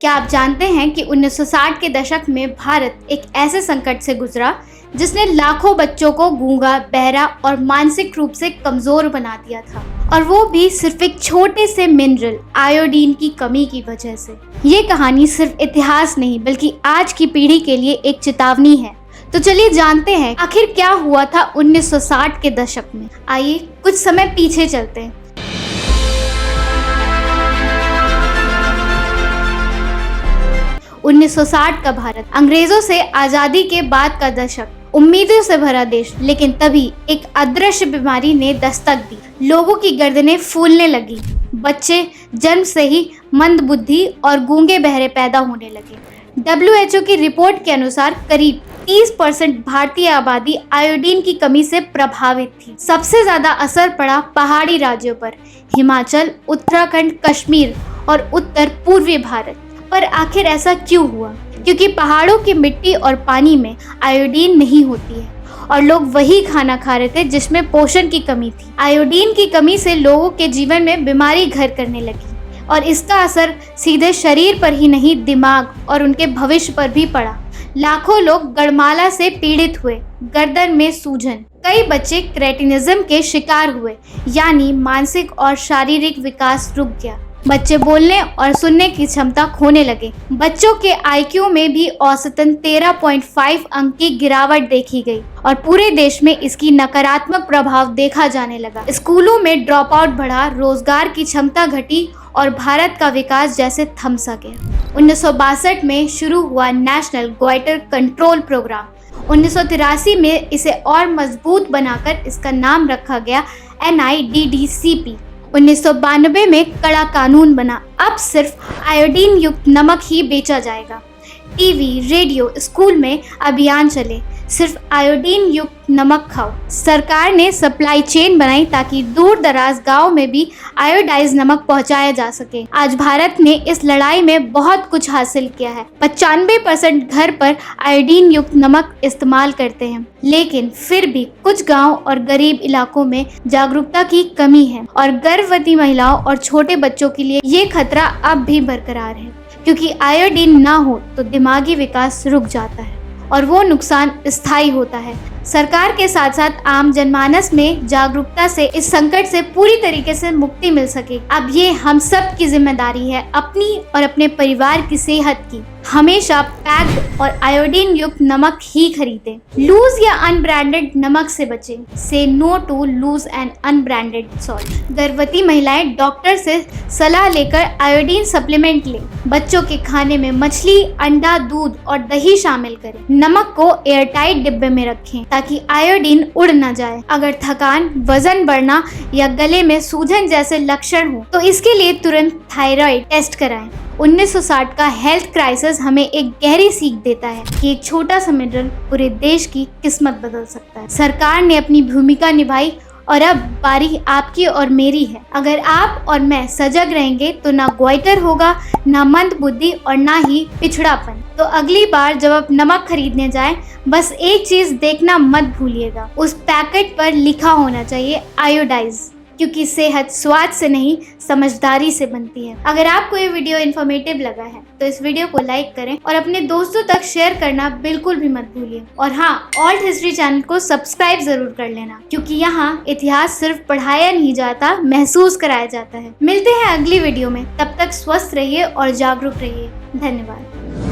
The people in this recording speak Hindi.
क्या आप जानते हैं कि 1960 के दशक में भारत एक ऐसे संकट से गुजरा जिसने लाखों बच्चों को गूंगा, बहरा और मानसिक रूप से कमजोर बना दिया था, और वो भी सिर्फ एक छोटे से मिनरल आयोडीन की कमी की वजह से। ये कहानी सिर्फ इतिहास नहीं बल्कि आज की पीढ़ी के लिए एक चेतावनी है। तो चलिए जानते हैं आखिर क्या हुआ था 1960 के दशक में। आइए कुछ समय पीछे चलते हैं। उन्नीस का भारत, अंग्रेजों से आजादी के बाद का दशक, उम्मीदों से भरा देश। लेकिन तभी एक अदृश्य बीमारी ने दस्तक दी। लोगों की गर्दनें फूलने लगी, बच्चे जन्म से ही मंद बुद्धि और गूंगे बहरे पैदा होने लगे। WHO की रिपोर्ट के अनुसार करीब 30% भारतीय आबादी आयोडीन की कमी से प्रभावित थी। सबसे ज्यादा असर पड़ा पहाड़ी राज्यों पर, हिमाचल, उत्तराखंड, कश्मीर और उत्तर पूर्वी भारत। पर आखिर ऐसा क्यों हुआ? क्योंकि पहाड़ों की मिट्टी और पानी में आयोडीन नहीं होती है और लोग वही खाना खा रहे थे जिसमें पोषण की कमी थी। आयोडीन की कमी से लोगों के जीवन में बीमारी घर करने लगी और इसका असर सीधे शरीर पर ही नहीं, दिमाग और उनके भविष्य पर भी पड़ा। लाखों लोग गड़माला से पीड़ित हुए, गर्दन में सूजन, कई बच्चे क्रेटिनिज्म के शिकार हुए, यानी मानसिक और शारीरिक विकास रुक गया। बच्चे बोलने और सुनने की क्षमता खोने लगे। बच्चों के IQ में भी औसतन 13.5 अंक की गिरावट देखी गई और पूरे देश में इसकी नकारात्मक प्रभाव देखा जाने लगा। स्कूलों में ड्रॉप आउट बढ़ा, रोजगार की क्षमता घटी और भारत का विकास जैसे थम सा गया। 1962 में शुरू हुआ नेशनल ग्वाइटर कंट्रोल प्रोग्राम। 1983 में इसे और मजबूत बनाकर इसका नाम रखा गया NIDDCP। 1992 में कड़ा कानून बना, अब सिर्फ आयोडीन युक्त नमक ही बेचा जाएगा। टीवी, रेडियो, स्कूल में अभियान चले, सिर्फ आयोडीन युक्त नमक खाओ। सरकार ने सप्लाई चेन बनाई ताकि दूर दराज गाँव में भी आयोडाइज नमक पहुंचाया जा सके। आज भारत ने इस लड़ाई में बहुत कुछ हासिल किया है। 95% घर पर आयोडीन युक्त नमक इस्तेमाल करते हैं, लेकिन फिर भी कुछ गांव और गरीब इलाकों में जागरूकता की कमी है और गर्भवती महिलाओं और छोटे बच्चों के लिए ये खतरा अब भी बरकरार है, क्योंकि आयोडीन ना हो तो दिमागी विकास रुक जाता है और वो नुकसान स्थायी होता है। सरकार के साथ साथ आम जनमानस में जागरूकता से इस संकट से पूरी तरीके से मुक्ति मिल सके। अब ये हम सब की जिम्मेदारी है अपनी और अपने परिवार की सेहत की। हमेशा पैक्ड और आयोडीन युक्त नमक ही खरीदें। लूज या अनब्रांडेड नमक से बचें। Say no to loose and unbranded salt. गर्भवती महिलाएं डॉक्टर से सलाह लेकर आयोडीन सप्लीमेंट लें। बच्चों के खाने में मछली, अंडा, दूध और दही शामिल करें। नमक को एयरटाइट डिब्बे में रखें ताकि आयोडीन उड़ न जाए। अगर थकान, वजन बढ़ना या गले में सूजन जैसे लक्षण हो तो इसके लिए तुरंत थायराइड टेस्ट कराएं। 1960 का हेल्थ क्राइसिस हमें एक गहरी सीख देता है कि एक छोटा सा मिनरल पूरे देश की किस्मत बदल सकता है। सरकार ने अपनी भूमिका निभाई और अब बारी आपकी और मेरी है। अगर आप और मैं सजग रहेंगे तो ना ग्वाइटर होगा, ना मंद बुद्धि और ना ही पिछड़ापन। तो अगली बार जब आप नमक खरीदने जाएं, बस एक चीज देखना मत भूलिएगा, उस पैकेट पर लिखा होना चाहिए आयोडाइज, क्योंकि सेहत स्वाद से नहीं समझदारी से बनती है। अगर आपको ये वीडियो इन्फॉर्मेटिव लगा है तो इस वीडियो को लाइक करें और अपने दोस्तों तक शेयर करना बिल्कुल भी मत भूलिए। और हाँ, ऑल्ट हिस्ट्री चैनल को सब्सक्राइब जरूर कर लेना, क्योंकि यहाँ इतिहास सिर्फ पढ़ाया नहीं जाता, महसूस कराया जाता है। मिलते हैं अगली वीडियो में, तब तक स्वस्थ रहिए और जागरूक रहिए। धन्यवाद।